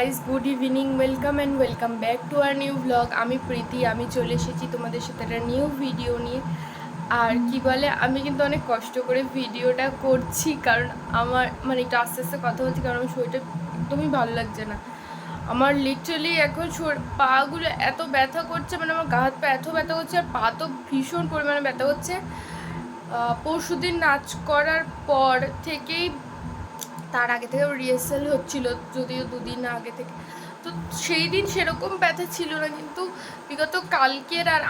Guys, good evening, welcome back to our new blog. আমি প্রীতি, আমি চলে এসেছি তোমাদের সাথে একটা নিউ ভিডিও নিয়ে। আর কি বলে, আমি কিন্তু অনেক কষ্ট করে ভিডিওটা করছি, কারণ আমার মানে একটু আস্তে আস্তে কথা বলছি, কারণ আমার শরীরটা একদমই ভালো লাগছে না। আমার লিটারালি এখন পাগুলো এত ব্যথা করছে, মানে আমার গা হাত পা এত ব্যথা করছে, আর পা তো ভীষণ পরিমাণে ব্যথা করছে। পরশুদিন নাচ করার পর থেকেই, তার আগে থেকে রিহার্সাল হচ্ছিল, যদিও দুদিন আগে থেকে, তো সেই দিন সেরকম ব্যথা ছিল না, কিন্তু বিগত কালকের আর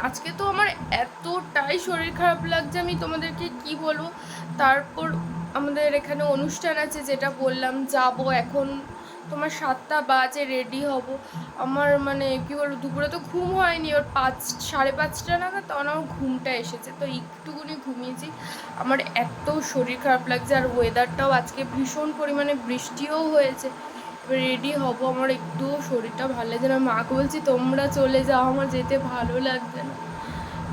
আজকে তো আমার এতটাই শরীর খারাপ লাগছে, আমি তোমাদেরকে কি বলবো। তারপর আমাদের এখানে অনুষ্ঠান আছে, যেটা বললাম যাব এখন। তোমার 7টা বাজে, রেডি হব। আমার মানে কী বলবো, দুপুরে তো ঘুম হয়নি, ওর 5, 5:30 নাগাদ তখন আমার ঘুমটা এসেছে, তো একটুকুনি ঘুমিয়েছি। আমার এত শরীর খারাপ লাগছে, আর ওয়েদারটাও আজকে ভীষণ পরিমাণে বৃষ্টিও হয়েছে। রেডি হব, আমার একটুও শরীরটা ভালো লাগছে না। মাকে বলছি তোমরা চলে যাও, আমার যেতে ভালো লাগছে না।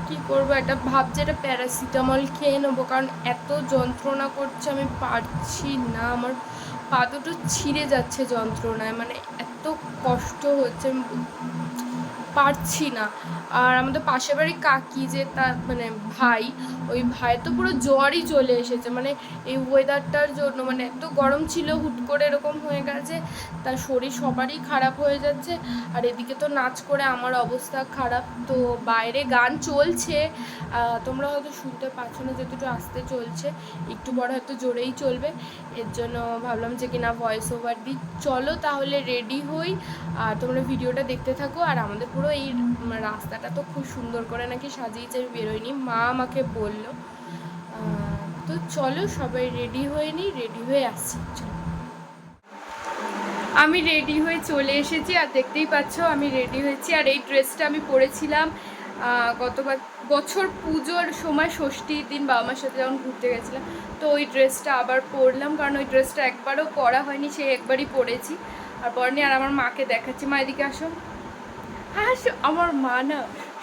কী করবো, একটা ভাবছি একটা প্যারাসিটামল খেয়ে নেবো, কারণ এত যন্ত্রণা করছে, আমি পারছি না। আমার পা দুটো ছিঁড়ে যাচ্ছে যন্ত্রণায়, মানে এত কষ্ট হচ্ছে, আমি পারছি না। আর আমাদের পাশের বাড়ি কাকি, যে তার মানে ভাই, ওই ভাই তো পুরো জ্বরই চলে এসেছে, মানে এই ওয়েদারটার জন্য। মানে এত গরম ছিল, হুট করে এরকম হয়ে গেছে, তার শরীর সবারই খারাপ হয়ে যাচ্ছে। আর এদিকে তো নাচ করে আমার অবস্থা খারাপ, তো বাইরে গান চলছে, তোমরা হয়তো শুনতে পাচ্ছ না, যেহেতু একটু আস্তে চলছে, একটু বড় হয়তো জোরেই চলবে। এর জন্য ভাবলাম যে কিনা ভয়েস ওভার দিই। চলো তাহলে রেডি হই, আর তোমরা ভিডিওটা দেখতে থাকো। আর আমাদের পুরো এই রাস্তাটা তো খুব সুন্দর করে নাকি সাজিয়েছে, আমি বেরোয়নি, মা আমাকে বললো। তো চলো সবাই রেডি হয়ে নিই, রেডি হয়ে আসছি। চলো, আমি রেডি হয়ে চলে এসেছি, আর দেখতেই পাচ্ছ আমি রেডি হয়েছি। আর এই ড্রেসটা আমি পরেছিলাম গত বছর পুজোর সময়, ষষ্ঠীর দিন বাবা মার সাথে যখন ঘুরতে গেছিলাম, তো ওই ড্রেসটা আবার পরলাম, কারণ ওই ড্রেসটা একবারও পরা হয়নি, সে একবারই পরেছি আর পরনি। আর আমার মাকে দেখাচ্ছি, মা এদিকে আসো। হ্যাঁ, আমার মা না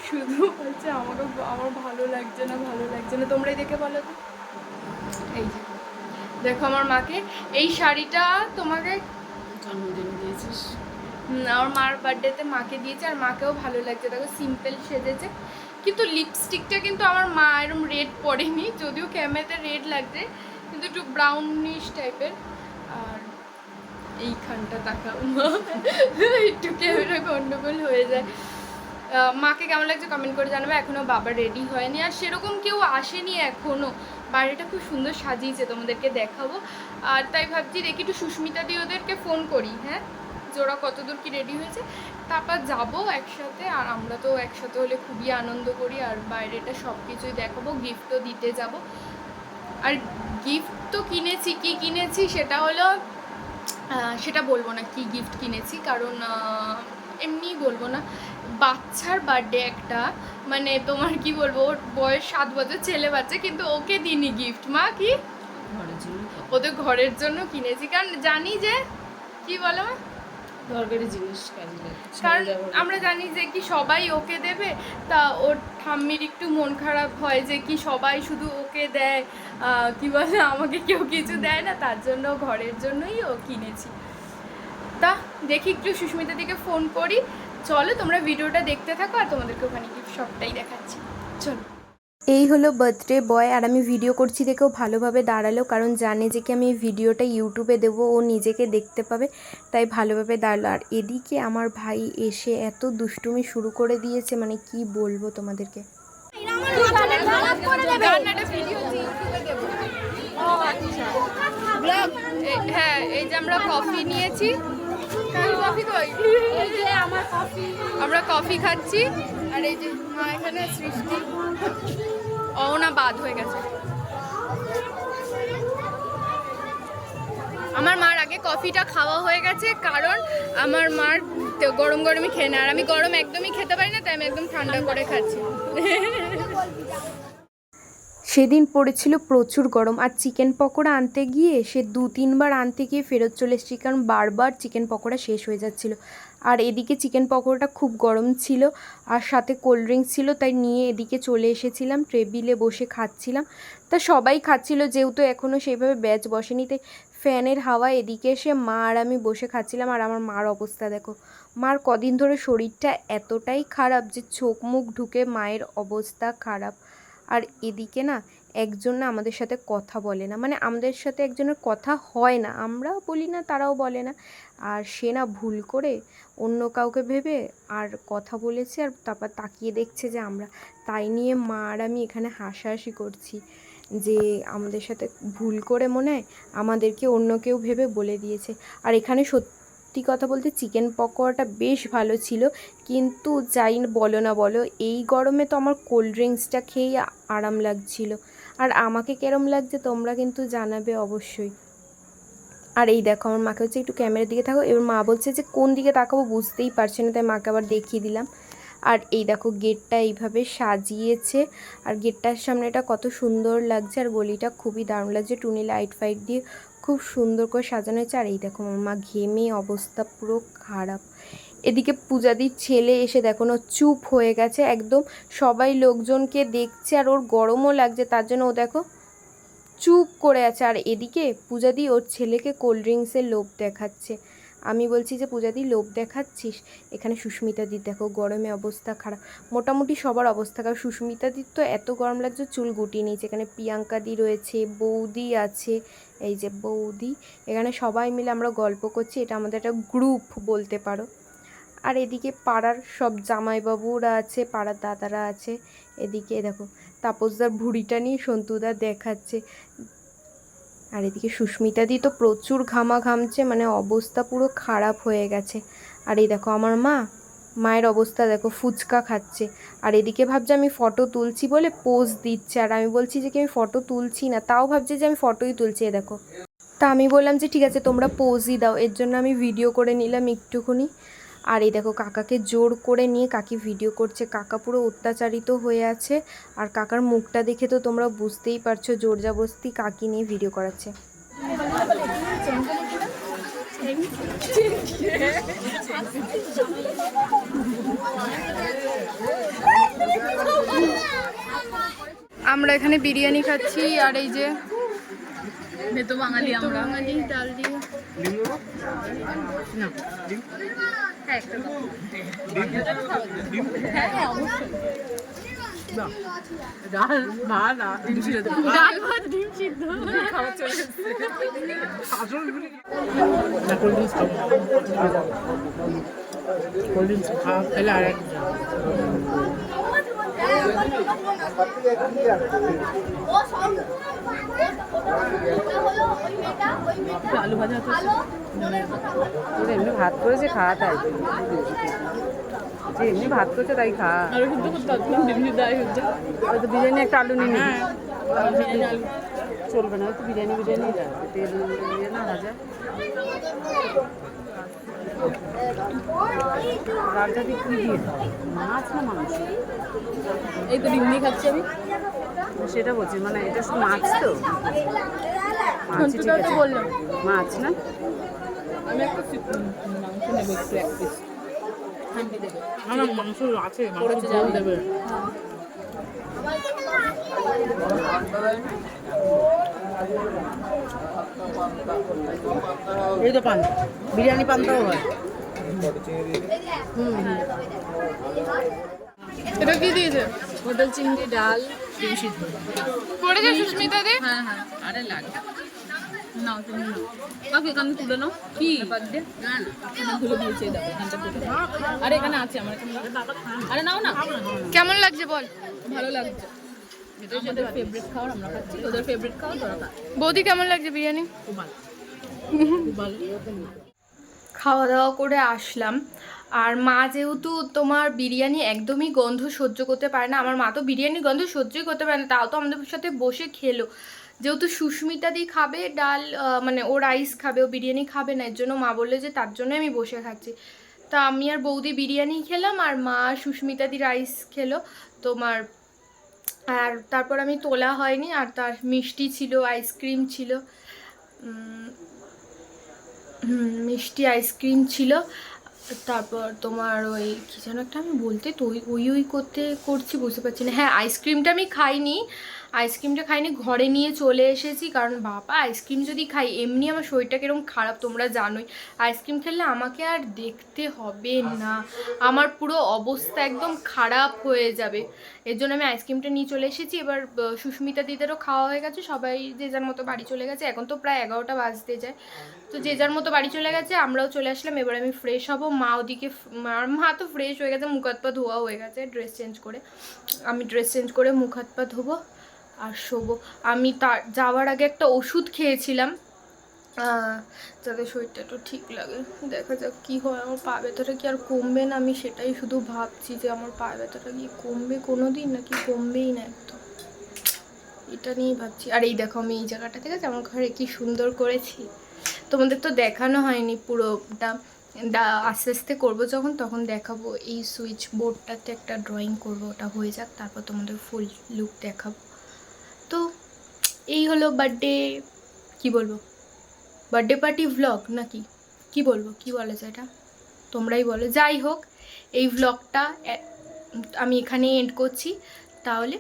শুধু বলছে আমাকে, আমার ভালো লাগছে না, ভালো লাগছে না, তোমরাই দেখে বলো তো। এই যে দেখো আমার মাকে, এই শাড়িটা তোমাকে জন্মদিনে দিয়েছিস? আমার মার বার্থডেতে মাকে দিয়েছে, আর মাকেও ভালো লাগছে, দেখো সিম্পল সেজেছে। কিন্তু লিপস্টিকটা কিন্তু আমার মা এরকম রেড পরেনি, যদিও ক্যামেরাতে রেড লাগছে, কিন্তু একটু ব্রাউনিশ টাইপের। আর এইখানটা তাকাও, একটু ক্যামেরা গন্ডগোল হয়ে যায়। মাকে কেমন লাগছে কমেন্ট করে জানাবে। এখনও বাবা রেডি হয়নি, আর সেরকম কেউ আসেনি এখনও। বাড়িটা খুব সুন্দর সাজিয়েছে, তোমাদেরকে দেখাবো। আর তাই ভাবছি দেখি একটু সুস্মিতা দি ওদেরকে ফোন করি, হ্যাঁ, যে ওরা কতদূর কি রেডি হয়েছে, তারপর যাবো একসাথে। আর আমরা তো একসাথে হলে খুবই আনন্দ করি, আর বাইরেটা সব কিছুই দেখাবো, গিফটও দিতে যাব। আর গিফট তো কিনেছি, কি কিনেছি সেটা হলো, সেটা বলবো না কি গিফট কিনেছি, কারণ এমনি বলবো না। বাচ্চার বার্থডে একটা, মানে তোমার কি বলবো, ওর বয়স 7 বছর, ছেলে বাচ্চা, কিন্তু ওকে দিইনি গিফট। মা কি ঘরের জন্য, ওদের ঘরের জন্য কিনেছি, কারণ জানি যে কি বলো, দরকারি জিনিস কাজে লাগে, কারণ আমরা জানি যে কি সবাই ওকে দেবে, তা ওর ঠাম্মির একটু মন খারাপ হয় যে কি সবাই শুধু ওকে দেয়, কি বলে আমাকে কেউ কিছু দেয় না, তার জন্য ঘরের জন্যই ও কিনেছি। তা দেখি একটু সুস্মিতা দিকে ফোন করি। চলো তোমরা ভিডিওটা দেখতে থাকো, আর তোমাদেরকে ওখানে গিফট সবটাই দেখাচ্ছি। চলো, এই হলো বার্থডে বয়, আর আমি ভিডিও করছি দেখেও ভালোভাবে দাঁড়ালো, কারণ জানে যে কি আমি এই ভিডিওটা ইউটিউবে দেবো, ও নিজেকে দেখতে পাবে, তাই ভালোভাবে দাঁড়ালো। আর এদিকে আমার ভাই এসে এত দুষ্টুমি শুরু করে দিয়েছে, মানে কি বলবো তোমাদেরকে। হ্যাঁ, এই যে আমরা কফি নিয়েছি, আমরা কফি খাচ্ছি। আর এই যে মা এখানে, সৃষ্টি না বাদ হয়ে গেছে। আমার মার আগে কফিটা খাওয়া হয়ে গেছে, কারণ আমার মার গরম গরমই খেয়ে না, আর আমি গরম একদমই খেতে পারি না, তাই আমি একদম ঠান্ডা করে খাচ্ছি। সেদিন পড়েছিল প্রচুর গরম, আর চিকেন পকোড়া আনতে গিয়ে সে 2-3 বার আনতে গিয়ে ফেরত চলে এসেছি, কারণ বারবার চিকেন পকোড়া শেষ হয়ে যাচ্ছিল। আর এদিকে চিকেন পকোড়াটা খুব গরম ছিল আর সাথে কোল্ড ড্রিঙ্কস ছিল, তাই নিয়ে এদিকে চলে এসেছিলাম, টেবিলে বসে খাচ্ছিলাম। তা সবাই খাচ্ছিল, যেহেতু এখনও সেইভাবে ব্যাচ বসেনি, তাই ফ্যানের হাওয়া এদিকে এসে মা আর আমি বসে খাচ্ছিলাম। আর আমার মার অবস্থা দেখো, মার কদিন ধরে শরীরটা এতটাই খারাপ যে চোখ মুখ ঢুকে মায়ের অবস্থা খারাপ। আর এদিকে না একজন না আমাদের সাথে কথা বলে না, মানে আমাদের সাথে একজনের কথা হয় না, আমরাও বলি না তারাও বলে না। আর সে না ভুল করে অন্য কাউকে ভেবে আর কথা বলেছে, আর তারপর তাকিয়ে দেখছে যে আমরা, তাই নিয়ে মা আর আমি এখানে হাসাহাসি করছি যে আমাদের সাথে ভুল করে মনে হয় আমাদেরকে অন্য কেউ ভেবে বলে দিয়েছে। আর এখানে সত্যি কথা বলতে চিকেন পকোড়াটা বেশ ভালো ছিল, কিন্তু যাই বলো না বলো, এই গরমে তো আমার কোল্ড ড্রিঙ্কসটা খেয়েই আরাম লাগছিল। আর আমাকে কেরম লাগছে তোমরা কিন্তু জানাবে অবশ্যই। আর এই দেখো আমার মাকে হচ্ছে একটু ক্যামেরার দিকে থাকো, এবার মা বলছে যে কোন দিকে তাকাবো বুঝতেই পারছে না, তাই মাকে আবার দেখিয়ে দিলাম। আর এই দেখো গেটটা এইভাবে সাজিয়েছে, আর গেটটার সামনেটা কত সুন্দর লাগছে, আর গলিটা খুবই দারুণ লাগছে, টুনি লাইট ফাইট দিয়ে খুব সুন্দর করে সাজানো হয়েছে। আর এই দেখো আমার মা ঘেমে অবস্থা পুরো খারাপ। এদিকে পূজাদির ছেলে এসে দেখো না চুপ হয়ে গেছে একদম, সবাই লোকজনকে দেখছে আর ওর গরমও লাগছে, তার জন্য ও দেখো চুপ করে আছে। আর এদিকে পূজাদি ওর ছেলেকে কোল্ড ড্রিঙ্কসের লোভ দেখাচ্ছে। আমি বলছি যে পূজাদি লোভ দেখাচ্ছিস, এখানে সুস্মিতাদির দেখো গরমে অবস্থা খারাপ, মোটামুটি সবার অবস্থা খারাপ। সুস্মিতাদির তো এত গরম লাগছে চুল গুটিয়ে নিয়েছে। এখানে প্রিয়াঙ্কাদি রয়েছে, বৌদি আছে, এই যে বৌদি, এখানে সবাই মিলে আমরা গল্প করছি, এটা আমাদের একটা গ্রুপ বলতে পারো। আর এদিকে পাড়ার সব জামাইবাবুরা আছে, পাড়ার দাদারা আছে। এদিকে দেখো তাপসদার ভুঁড়িটা নিয়ে সন্তুদা দেখাচ্ছে। আর এদিকে সুস্মিতাদি তো প্রচুর ঘামছে, মানে অবস্থা পুরো খারাপ হয়ে গেছে। আর এই দেখো আমার মায়ের অবস্থা দেখো, ফুচকা খাচ্ছে। আর এদিকে ভাবছে আমি ফটো তুলছি বলে পোজ দিচ্ছে, আর আমি বলছি যে কি আমি ফটো তুলছি না, তাও ভাবছে যে আমি ফটোই তুলছি। দেখো, তা আমি বললাম যে ঠিক আছে তোমরা পোজই দাও, এর জন্য আমি ভিডিও করে নিলাম একটুখানি। আর এই দেখো কাকাকে জোর করে নিয়ে কাকি ভিডিও করছে, কাকা পুরো অত্যাচারিত হয়ে আছে। আর কাকার মুখটা দেখে তো তোমরা বুঝতেই পারছো জোর জবরদস্তি কাকি নিয়ে ভিডিও করাচ্ছে। আমরা এখানে বিরিয়ানি খাচ্ছি, আর এই যে তো বাঙালি আমরা বাঙালি ডাল দিয়ে না হ্যাঁ একটা হ্যাঁ অবশ্যই ডাল ভাত ডিম সিদ্ধ, ডাল ভাত ডিম সিদ্ধ খাওয়া চলে গেছে। কোল্ড ড্রিঙ্কস খাওয়া খেলে আর আলু ভাজা এমনি ভাত করেছে খাওয়া, তাই যে এমনি ভাত করেছে তাই খাওয়া। আর কিন্তু হয়তো বিরিয়ানি একটা আলু নিয়ে নিবি, আলু চলবে না, হয়তো বিরিয়ানি লাগবে, তেল দিয়ে না ভাজা। রাজা দিয়ে কী দিয়ে খাও, মাছ না মাংস? এই তো ডিম দিয়ে খাচ্ছি আমি, সেটা বলছি, মানে এটা শুধু মাছ তো, মাছ ঠিক আছে, বললাম মাছ না। আমি একটা মাংস নেবো একটু এক পিস আমার মাংস আছে, করেছে জাল দেবে। এই তো পান, বিরিয়ানি পান্তাও হয়। এটা কি দিয়েছে? হোটেল চিংড়ি, ডাল, ডিম সিদ্ধ করেছে সুস্মিতা দি? হ্যাঁ হ্যাঁ আরে লাগে নাও তুমি নাও কাকে এখানে তুলে নাও কি বাদ দিয়ে না না এখানে তুলে দিয়েছে দেখো এখানটা তুলে আরে এখানে আছে আমার এখানে আরে নাও না কেমন লাগছে বল? ভালো লাগছে, এটা আমাদের ফেভারিট খাবার, আমরা খাচ্ছি ওদের ফেভারিট খাবার তোরা খা। বৌদি কেমন লাগছে বিরিয়ানি? খুব ভালো খুব ভালো। খাওয়া দাওয়া করে আসলাম, আর মা যেহেতু তোমার বিরিয়ানি একদমই গন্ধ সহ্য করতে পারে না, আমার মা তো বিরিয়ানির গন্ধ সহ্যই করতে পারে না, তাও তো আমাদের সাথে বসে খেলো। যেহেতু সুস্মিতা দি খাবে ডাল, মানে ও রাইস খাবে, ও বিরিয়ানি খাবে না, এর জন্য মা বললে যে তার জন্য আমি বসে খাচ্ছি। তা আমি আর বৌদি বিরিয়ানি খেলাম, আর মা সুস্মিতা দি রাইস খেলো তোমার। আর তারপর আমি তোলা হয়নি, আর তার মিষ্টি ছিল, আইসক্রিম ছিল, মিষ্টি আইসক্রিম ছিল। তারপর তোমার ওই কী যেন একটা আমি বলতে তো ওই করছি বুঝতে পারছি না। হ্যাঁ, আইসক্রিমটা আমি খাইনি, ঘরে নিয়ে চলে এসেছি, কারণ বাবা আইসক্রিম যদি খাই এমনি আমার শরীরটা কিরকম খারাপ তোমরা জানোই। আইসক্রিম খেলে আমাকে আর দেখতে হবে না, আমার পুরো অবস্থা একদম খারাপ হয়ে যাবে। এর জন্য আমি আইসক্রিমটা নিয়ে চলে এসেছি। এবার সুস্মিতা দিদেরও খাওয়া হয়ে গেছে, সবাই যে যার মতো বাড়ি চলে গেছে, এখন তো প্রায় 11টা বাজতে যায়, তো যে যার মতো বাড়ি চলে গেছে, আমরাও চলে আসলাম। এবার আমি ফ্রেশ হব, মা ওদিকে, মা তো ফ্রেশ হয়ে গেছে, মুখ হাত পা ধোয়া হয়ে গেছে ড্রেস চেঞ্জ করে। আমি ড্রেস চেঞ্জ করে মুখ হাত পা ধোবো আর শোবো। আমি তার যাওয়ার আগে একটা ওষুধ খেয়েছিলাম যাতে শরীরটা একটু ঠিক লাগে। দেখা যাক কী হয়, আমার পা ব্যথাটা কি আর কমবে না, আমি সেটাই শুধু ভাবছি যে আমার পা ব্যথাটা কি কমবে কোনো দিন নাকি কমবেই না একদম, এটা নিয়েই ভাবছি। আর এই দেখো আমি এই জায়গাটা থেকে আমার ঘরে কি সুন্দর করেছি, তোমাদের তো দেখানো হয়নি পুরোটা, আস্তে আস্তে করবো যখন তখন দেখাবো। এই সুইচ বোর্ডটাতে একটা ড্রয়িং করবো, ওটা হয়ে যাক, তারপর তোমাদের ফুল লুক দেখাবো। তো এই হলো বার্থডে, কি বলবো, বার্থডে পার্টি ভ্লগ নাকি কি বলবো, কি বলে এটা তোমরাই বলো। যাই হোক, এই ভ্লগটা আমি এখানেই এন্ড করছি। তাহলে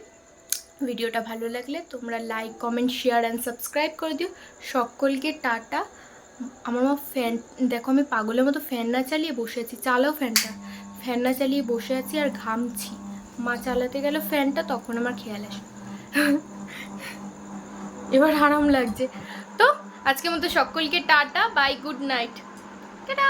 ভিডিওটা ভালো লাগলে তোমরা like, comment, share and subscribe করে দিও। সকলকে টাটা। আমার মা ফ্যান দেখো, আমি পাগলের মতো ফ্যান না চালিয়ে বসে আছি, চালাও ফ্যানটা, ফ্যান না চালিয়ে বসে আছি আর ঘামছি। মা চালাতে গেল ফ্যানটা, তখন আমার খেয়াল আসে, এবার আরাম লাগছে। তো আজকের মতো সকলকে ta-ta, bye, good night, tata.